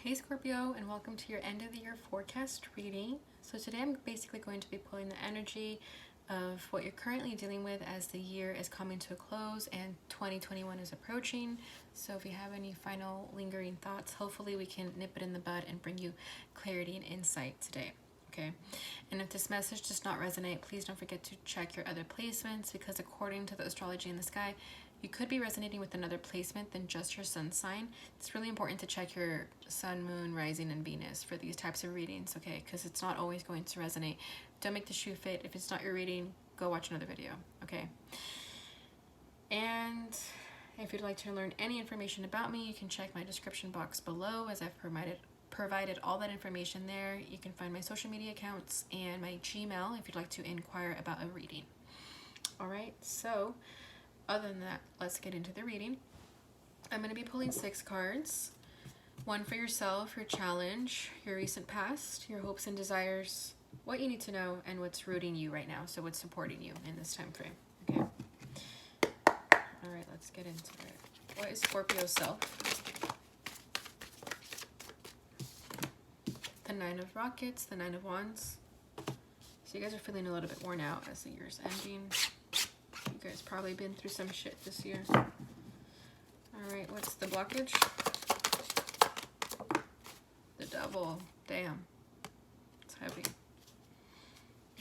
Hey Scorpio, and welcome to your end of the year forecast reading. So today I'm basically going to be pulling the energy of what you're currently dealing with as the year is coming to a close and 2021 is approaching. So if you have any final lingering thoughts, hopefully we can nip it in the bud and bring you clarity and insight today. Okay, and if this message does not resonate, please don't forget to check your other placements, because according to the astrology in the sky, you could be resonating with another placement than just your sun sign. It's really important to check your sun, moon, rising, and Venus for these types of readings, okay? Because it's not always going to resonate. Don't make the shoe fit. If it's not your reading, go watch another video, okay? And if you'd like to learn any information about me, you can check my description box below, as I've provided all that information there. You can find my social media accounts and my Gmail if you'd like to inquire about a reading. All right, so other than that, let's get into the reading. I'm going to be pulling 6 cards. One for yourself, your challenge, your recent past, your hopes and desires, what you need to know, and what's rooting you right now. So what's supporting you in this time frame. Okay. All right, let's get into it. What is Scorpio's self? The 9 of Rockets, the 9 of Wands. So you guys are feeling a little bit worn out as the year's ending. You guys probably been through some shit this year. Alright, what's the blockage? The Devil. Damn. It's heavy.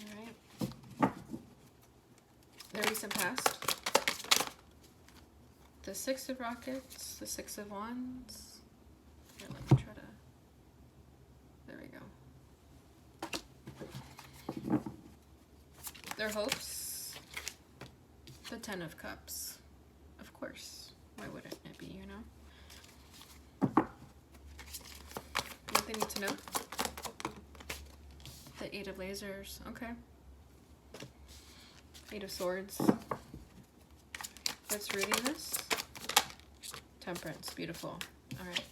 Alright. The recent past. The 6 of Rockets. The 6 of Wands. Here, let me try to... There we go. Their hopes. The 10 of Cups. Of course. Why wouldn't it be, you know? What they need to know? The 8 of Lasers. Okay. 8 of Swords. What's reading this? Temperance. Beautiful. Alright.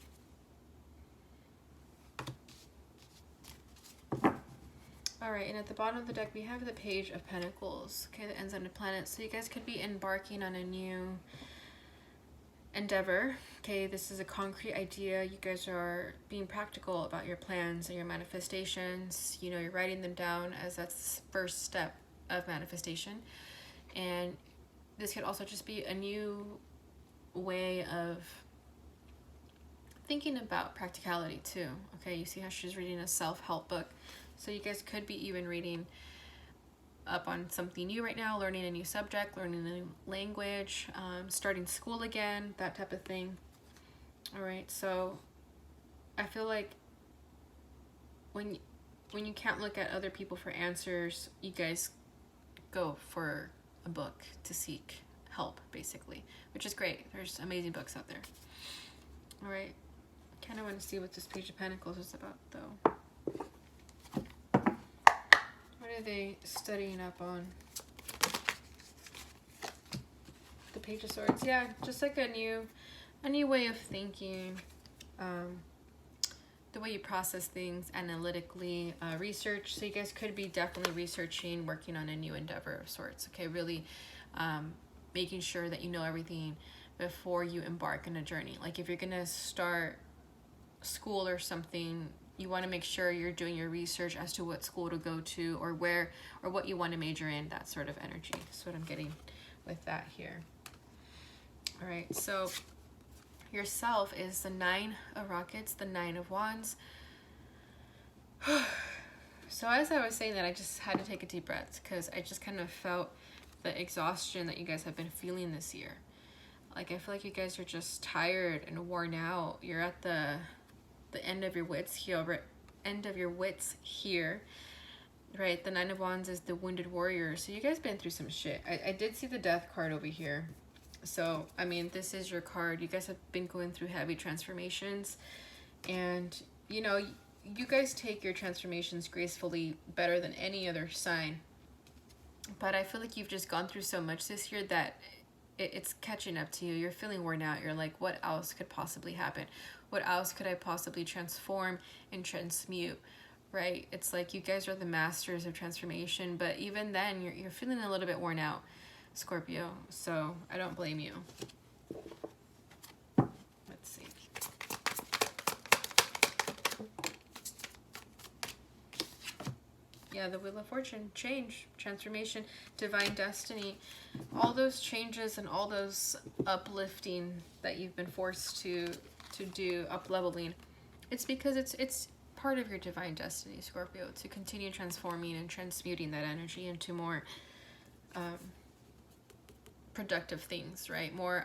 Alright, and at the bottom of the deck, we have the Page of Pentacles, okay, that ends on a planet. So you guys could be embarking on a new endeavor, okay? This is a concrete idea. You guys are being practical about your plans and your manifestations. You know, you're writing them down, as that's the first step of manifestation. And this could also just be a new way of thinking about practicality too, okay? You see how she's reading a self-help book. So you guys could be even reading up on something new right now, learning a new subject, learning a new language, starting school again, that type of thing. All right, so I feel like when you can't look at other people for answers, you guys go for a book to seek help, basically, which is great. There's amazing books out there. All right, I kind of want to see what this Page of Pentacles is about, though. What are they studying up on? The Page of Swords. Yeah, just like a new way of thinking, the way you process things analytically, research. So you guys could be definitely researching, working on a new endeavor of sorts. Okay, really making sure that you know everything before you embark on a journey. Like if you're gonna start school or something, you want to make sure you're doing your research as to what school to go to, or where, or what you want to major in, that sort of energy. That's what I'm getting with that here. All right, so yourself is the 9 of Rockets, the 9 of Wands. So as I was saying that, I just had to take a deep breath, because I just kind of felt the exhaustion that you guys have been feeling this year. Like, I feel like you guys are just tired and worn out. You're at the end of your wits here, right? The 9 of Wands is the wounded warrior. So you guys been through some shit. I did see the Death card over here. So, I mean, this is your card. You guys have been going through heavy transformations. And, you know, you guys take your transformations gracefully, better than any other sign. But I feel like you've just gone through so much this year that it's catching up to you. You're feeling worn out. You're like, what else could possibly happen? What else could I possibly transform and transmute, right? It's like you guys are the masters of transformation, but even then, you're feeling a little bit worn out, Scorpio. So I don't blame you. Let's see. Yeah, the Wheel of Fortune, change, transformation, divine destiny, all those changes and all those uplifting that you've been forced to do, up-leveling. It's because it's part of your divine destiny, Scorpio, to continue transforming and transmuting that energy into more productive things, right? More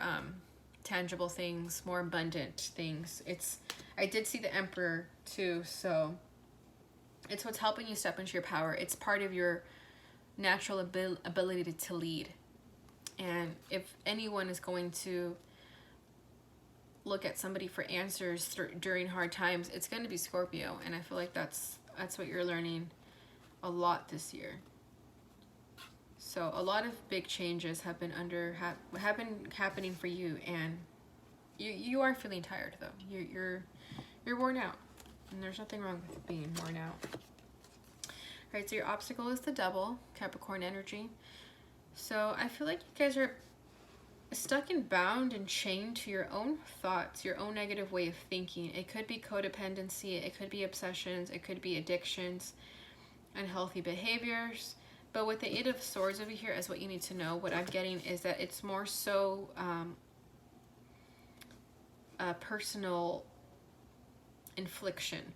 tangible things, more abundant things. I did see the Emperor too, so it's what's helping you step into your power. It's part of your natural ability to lead. And if anyone is going to look at somebody for answers during hard times, it's going to be Scorpio. And I feel like that's what you're learning a lot this year. So a lot of big changes have been happening for you, and you are feeling tired though. You're worn out, and there's nothing wrong with being worn out. All right, so your obstacle is the Devil, Capricorn energy. So I feel like you guys are stuck and bound and chained to your own thoughts, your own negative way of thinking. It could be codependency, it could be obsessions, it could be addictions, unhealthy behaviors. But with the Eight of Swords over here, as what you need to know, what I'm getting is that it's more so a personal infliction.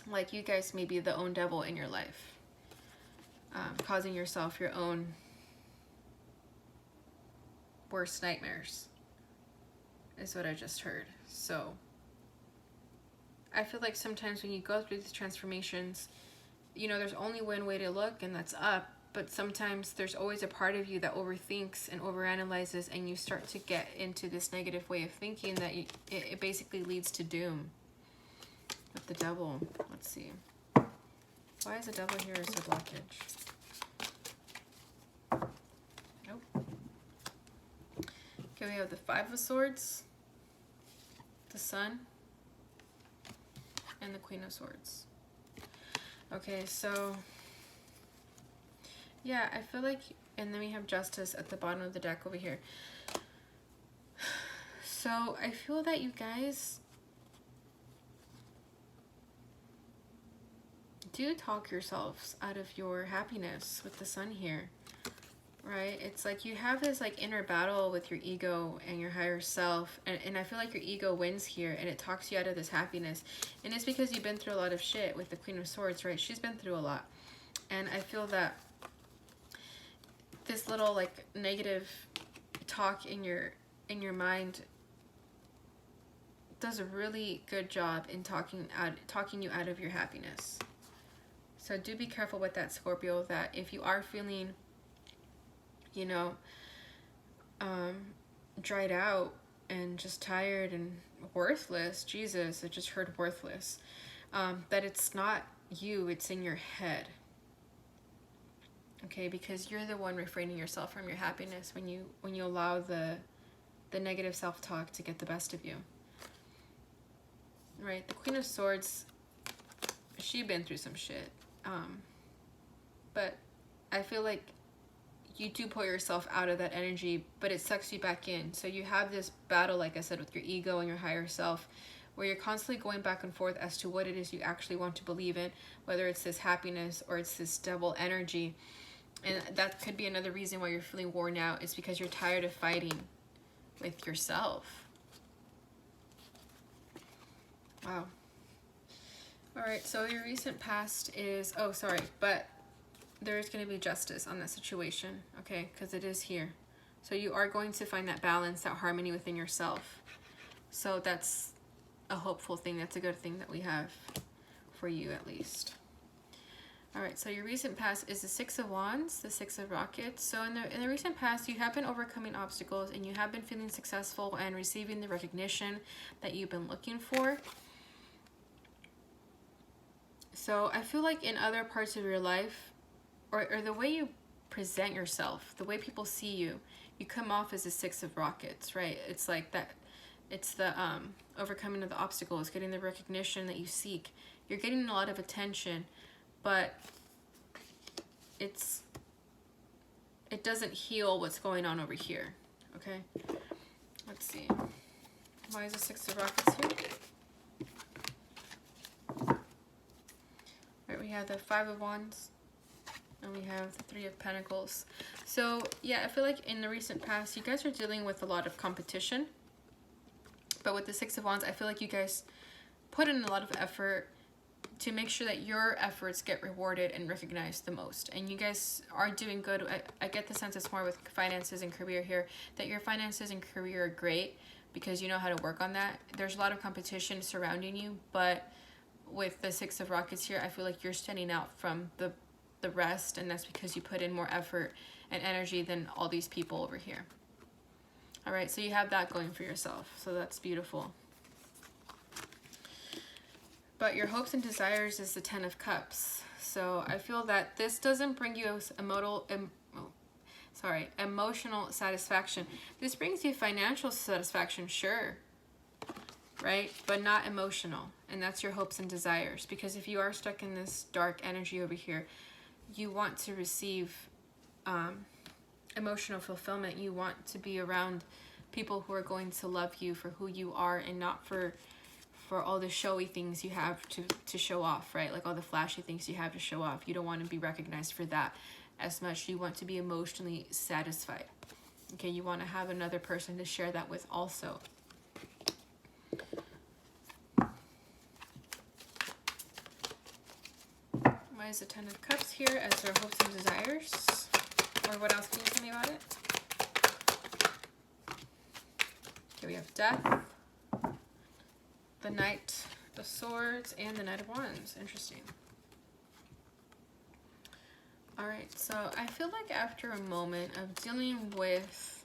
Like you guys may be the own devil in your life, causing yourself your own worst nightmares, is what I just heard. So I feel like sometimes when you go through these transformations, you know, there's only one way to look, and that's up. But sometimes there's always a part of you that overthinks and overanalyzes, and you start to get into this negative way of thinking that it basically leads to doom. With the Devil, let's see. Why is the Devil here as a blockage? Nope. Okay, we have the Five of Swords, the Sun, and the Queen of Swords. Okay, so yeah, I feel like, and then we have Justice at the bottom of the deck over here. So I feel that you guys do talk yourselves out of your happiness with the Sun here, right? It's like you have this like inner battle with your ego and your higher self, and I feel like your ego wins here, and it talks you out of this happiness. And it's because you've been through a lot of shit with the Queen of Swords, right? She's been through a lot, and I feel that this little like negative talk in your mind does a really good job in talking you out of your happiness. So do be careful with that, Scorpio, that if you are feeling, you know, dried out and just tired and worthless, Jesus, I just heard worthless, that it's not you, it's in your head. Okay, because you're the one refraining yourself from your happiness when you allow the negative self-talk to get the best of you. Right, the Queen of Swords, she been through some shit. But I feel like you do pull yourself out of that energy, but it sucks you back in. So you have this battle, like I said, with your ego and your higher self, where you're constantly going back and forth as to what it is you actually want to believe in, whether it's this happiness or it's this devil energy. And that could be another reason why you're feeling worn out, is because you're tired of fighting with yourself. Wow. All right, so your recent past is, oh, sorry, but there's going to be justice on that situation, okay, because it is here. So you are going to find that balance, that harmony within yourself. So that's a hopeful thing. That's a good thing that we have for you, at least. All right, so your recent past is the Six of Wands, the Six of Rockets. So in the recent past, you have been overcoming obstacles, and you have been feeling successful and receiving the recognition that you've been looking for. So I feel like in other parts of your life, or the way you present yourself, the way people see you, you come off as a Six of Rockets, right? It's like that, it's the overcoming of the obstacles, getting the recognition that you seek. You're getting a lot of attention, but it doesn't heal what's going on over here, okay? Let's see. Why is the Six of Rockets here? Right, we have the Five of Wands, And we have the Three of Pentacles. So yeah, I feel like in the recent past, you guys are dealing with a lot of competition. But with the Six of Wands, I feel like you guys put in a lot of effort to make sure that your efforts get rewarded and recognized the most. And you guys are doing good. I get the sense it's more with finances and career here, that your finances and career are great because you know how to work on that. There's a lot of competition surrounding you, but with the Six of Rockets here, I feel like you're standing out from the rest, and that's because you put in more effort and energy than all these people over here. All right, so you have that going for yourself, so that's beautiful. But your hopes and desires is the Ten of Cups. So I feel that this doesn't bring you emotional satisfaction. This brings you financial satisfaction, sure, right? But not emotional. And that's your hopes and desires. Because if you are stuck in this dark energy over here, you want to receive emotional fulfillment. You want to be around people who are going to love you for who you are and not for all the showy things you have to show off, right? Like all the flashy things you have to show off. You don't want to be recognized for that as much. You want to be emotionally satisfied. Okay, you want to have another person to share that with also. Why is the Ten of Cups here as their hopes and desires? Or what else can you tell me about it? Okay, we have Death, the Knight of Swords, and the Knight of Wands. Interesting. Alright, so I feel like after a moment of dealing with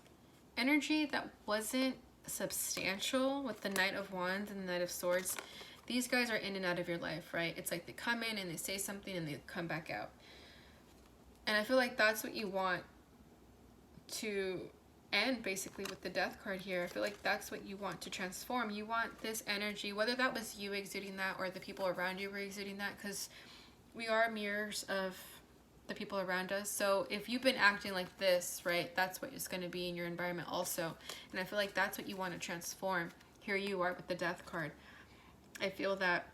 energy that wasn't substantial with the Knight of Wands and the Knight of Swords, these guys are in and out of your life, right? It's like they come in and they say something and they come back out. And I feel like that's what you want to end basically with the Death card here. I feel like that's what you want to transform. You want this energy, whether that was you exuding that or the people around you were exuding that, because we are mirrors of the people around us. So if you've been acting like this, right, that's what it's going to be in your environment also. And I feel like that's what you want to transform. Here you are with the Death card. I feel that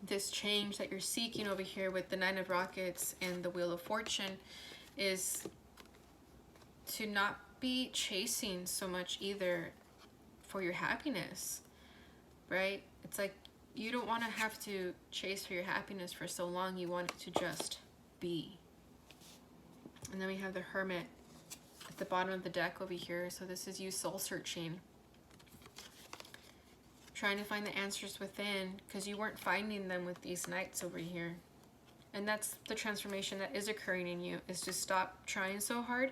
this change that you're seeking over here with the Nine of Rockets and the Wheel of Fortune is to not be chasing so much either for your happiness, right? It's like you don't want to have to chase for your happiness for so long. You want it to just be. And then we have the Hermit at the bottom of the deck over here. So this is you soul searching, trying to find the answers within, because you weren't finding them with these Knights over here. And that's the transformation that is occurring in you, is to stop trying so hard,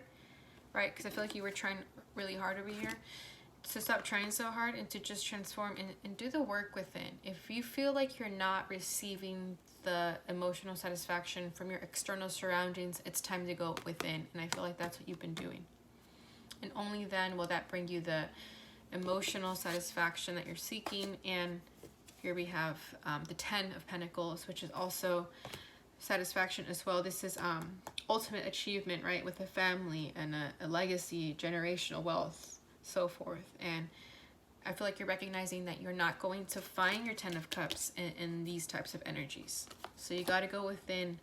right? Because I feel like you were trying really hard over here. To stop trying so hard and to just transform and do the work within. If you feel like you're not receiving the emotional satisfaction from your external surroundings, it's time to go within. And I feel like that's what you've been doing. And only then will that bring you the emotional satisfaction that you're seeking. And here we have the Ten of Pentacles, which is also satisfaction as well. This is ultimate achievement, right? With a family and a legacy, generational wealth, so forth. And I feel like you're recognizing that you're not going to find your Ten of Cups in these types of energies. So you got to go within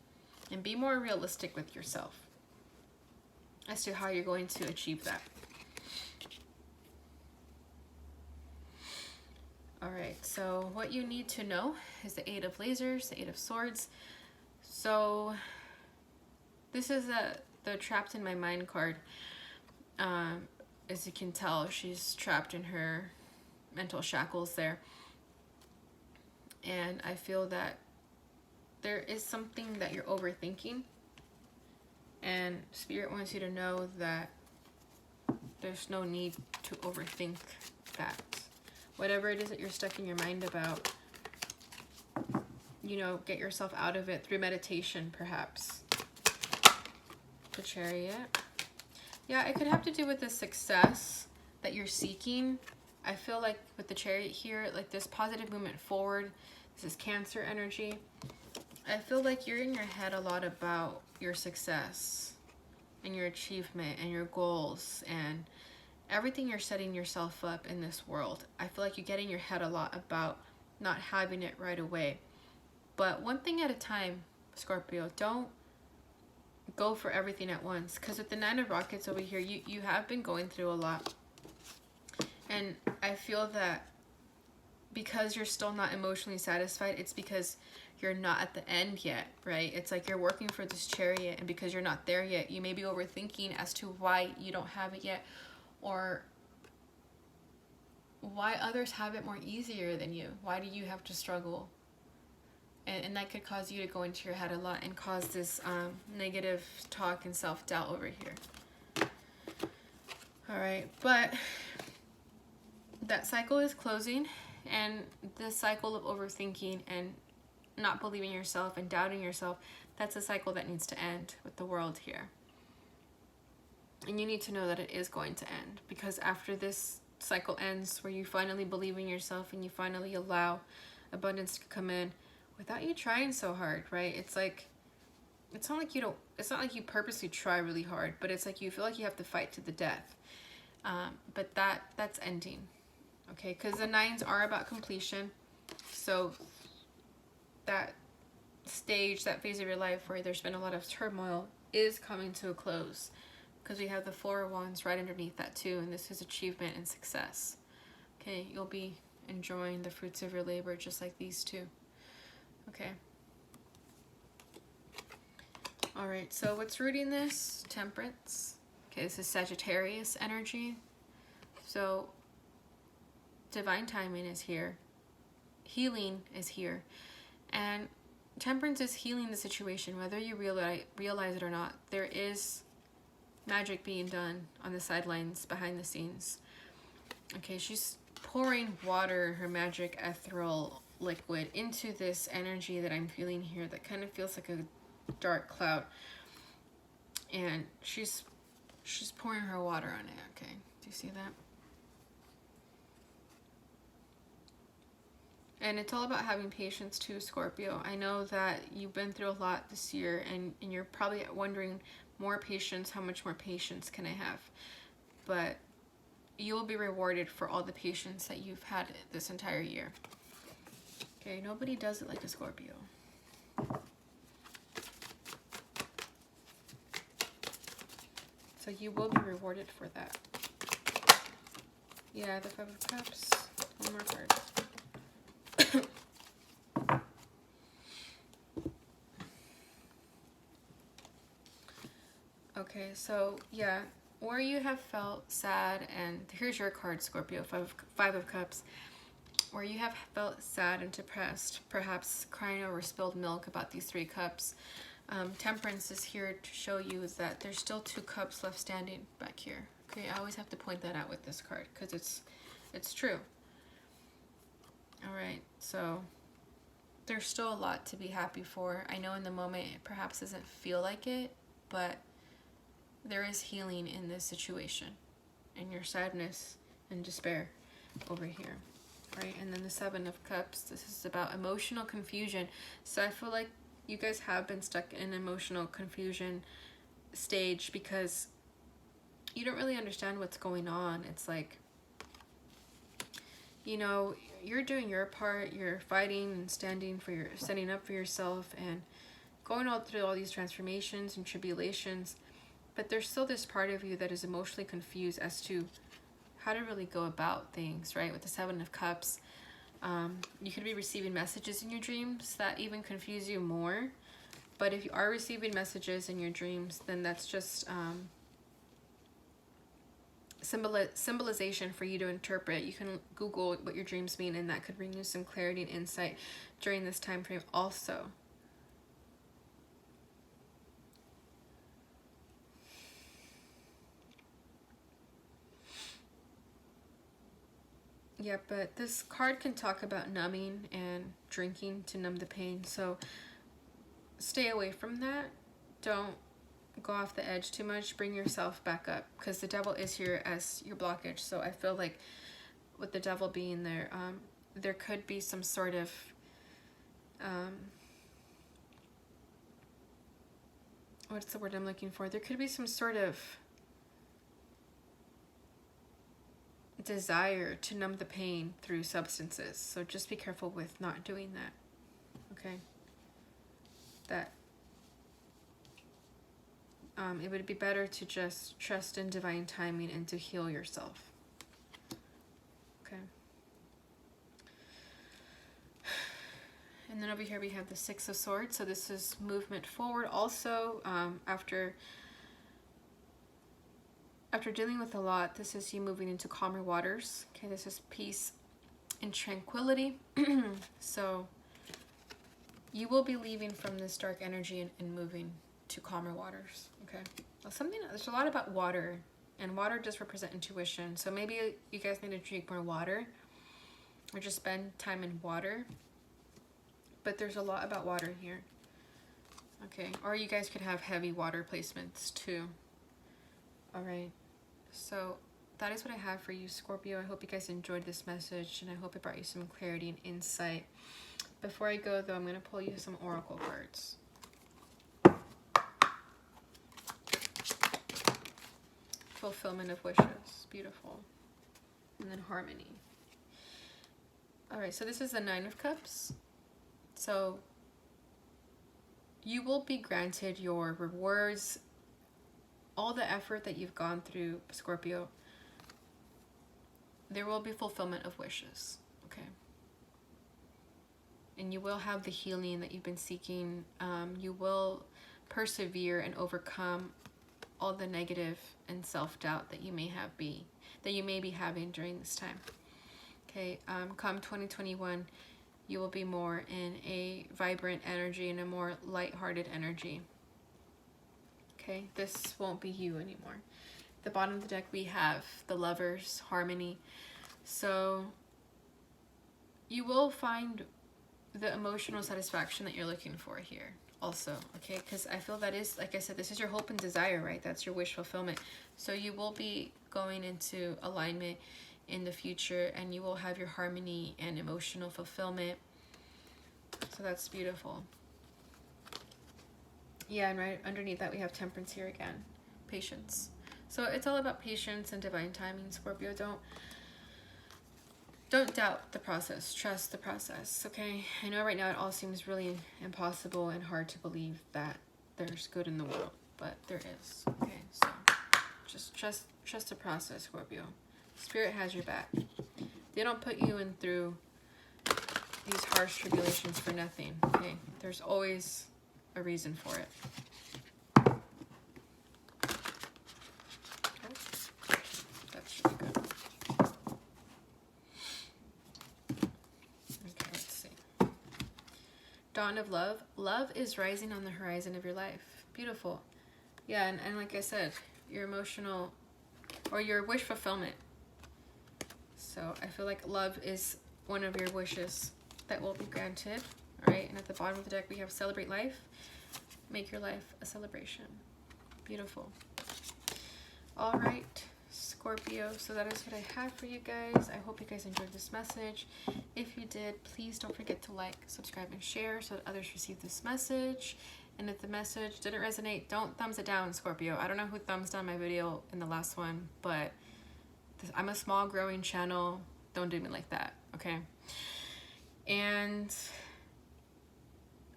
and be more realistic with yourself as to how you're going to achieve that. All right, so what you need to know is the Eight of Lasers, the Eight of Swords. So this is the Trapped in My Mind card. As you can tell, she's trapped in her mental shackles there. And I feel that there is something that you're overthinking. And Spirit wants you to know that there's no need to overthink that. Whatever it is that you're stuck in your mind about, you know, get yourself out of it through meditation, perhaps. The Chariot. Yeah, it could have to do with the success that you're seeking. I feel like with the Chariot here, like this positive movement forward, this is Cancer energy. I feel like you're in your head a lot about your success and your achievement and your goals and everything you're setting yourself up in this world. I feel like you get in your head a lot about not having it right away. But one thing at a time, Scorpio. Don't go for everything at once. Because with the Nine of Rockets over here, you have been going through a lot. And I feel that because you're still not emotionally satisfied, it's because you're not at the end yet, right? It's like you're working for this Chariot, and because you're not there yet, you may be overthinking as to why you don't have it yet, or why others have it more easier than you. Why do you have to struggle? And that could cause you to go into your head a lot and cause this negative talk and self-doubt over here. All right, but that cycle is closing, and this cycle of overthinking and not believing yourself and doubting yourself, that's a cycle that needs to end with the World here. And you need to know that it is going to end, because after this cycle ends, where you finally believe in yourself and you finally allow abundance to come in without you trying so hard, right? It's like, it's not like you purposely try really hard, but it's like you feel like you have to fight to the death. But that's ending, okay? Because the nines are about completion. So that stage, that phase of your life where there's been a lot of turmoil is coming to a close, because we have the Four of Wands right underneath that too, and this is achievement and success. Okay, you'll be enjoying the fruits of your labor just like these two. Okay. All right, so what's rooting this? Temperance. Okay, this is Sagittarius energy. So divine timing is here. Healing is here. And Temperance is healing the situation, whether you realize it or not. There is magic being done on the sidelines, behind the scenes. Okay, she's pouring water, her magic ethereal liquid, into this energy that I'm feeling here that kind of feels like a dark cloud. And she's pouring her water on it, okay? Do you see that? And it's all about having patience too, Scorpio. I know that you've been through a lot this year, and you're probably wondering, more patience, how much more patience can I have? But you will be rewarded for all the patience that you've had this entire year. Okay, nobody does it like a Scorpio. So you will be rewarded for that. Yeah, the Five of Cups. One more card. Okay, so yeah, where you have felt sad, and here's your card, Scorpio, Five of Cups, where you have felt sad and depressed, perhaps crying over spilled milk about these 3 cups. Temperance is here to show you that there's still 2 cups left standing back here. Okay, I always have to point that out with this card because it's true. All right, so there's still a lot to be happy for. I know in the moment it perhaps doesn't feel like it, but there is healing in this situation, in your sadness and despair over here, right? And then the Seven of Cups, this is about emotional confusion. So I feel like you guys have been stuck in emotional confusion stage because you don't really understand what's going on. It's like, you know, you're doing your part, you're fighting and standing up for yourself and going all through all these transformations and tribulations, but there's still this part of you that is emotionally confused as to how to really go about things, right? With the Seven of Cups, you could be receiving messages in your dreams that even confuse you more. But if you are receiving messages in your dreams, then that's just symbolization for you to interpret. You can Google what your dreams mean, and that could bring you some clarity and insight during this time frame also. Yeah, but this card can talk about numbing and drinking to numb the pain. So stay away from that. Don't go off the edge too much. Bring yourself back up, because the devil is here as your blockage. So I feel like with the devil being there, there could be some sort of what's the word I'm looking for? There could be some sort of desire to numb the pain through substances. So just be careful with not doing that. Okay? That it would be better to just trust in divine timing and to heal yourself. Okay. And then over here we have the Six of Swords. So this is movement forward. Also, after dealing with a lot, this is you moving into calmer waters. Okay, this is peace and tranquility. So you will be leaving from this dark energy and moving to calmer waters. Okay, well, there's a lot about water, and water does represent intuition. So maybe you guys need to drink more water, or just spend time in water. But there's a lot about water here. Okay, or you guys could have heavy water placements too. All right, so that is what I have for you, Scorpio. I hope you guys enjoyed this message, and I hope it brought you some clarity and insight. Before I go, though, I'm going to pull you some oracle cards. Fulfillment of wishes. Beautiful. And then harmony. All right, so this is the Nine of Cups. So you will be granted your rewards, all the effort that you've gone through, Scorpio. There will be fulfillment of wishes, okay? And you will have the healing that you've been seeking. You will persevere and overcome all the negative and self-doubt that you may be having during this time. Okay, come 2021, you will be more in a vibrant energy and a more lighthearted energy. Okay, this won't be you anymore. At the bottom of the deck, we have the Lovers, harmony. So you will find the emotional satisfaction that you're looking for here also, okay? Because I feel that is, like I said, this is your hope and desire, right? That's your wish fulfillment. So you will be going into alignment in the future, and you will have your harmony and emotional fulfillment. So that's beautiful. Yeah, and right underneath that we have Temperance here again. Patience. So it's all about patience and divine timing, Scorpio. Don't doubt the process. Trust the process, okay? I know right now it all seems really impossible and hard to believe that there's good in the world, but there is, okay? So just trust the process, Scorpio. Spirit has your back. They don't put you in through these harsh tribulations for nothing, okay? There's always a reason for it. Okay. That's really good. Okay, let's see. Dawn of love. Love is rising on the horizon of your life. Beautiful. Yeah, and like I said, your emotional or your wish fulfillment. So I feel like love is one of your wishes that will be granted. All right, and at the bottom of the deck we have celebrate life. Make your life a celebration. Beautiful. All right, Scorpio, so that is what I have for you guys. I hope you guys enjoyed this message. If you did, please don't forget to like, subscribe, and share so that others receive this message. And if the message didn't resonate, don't thumbs it down, Scorpio. I don't know who thumbs down my video in the last one, but I'm a small growing channel. Don't do me like that, okay? And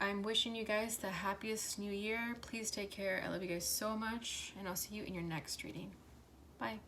I'm wishing you guys the happiest new year. Please take care. I love you guys so much, and I'll see you in your next reading. Bye.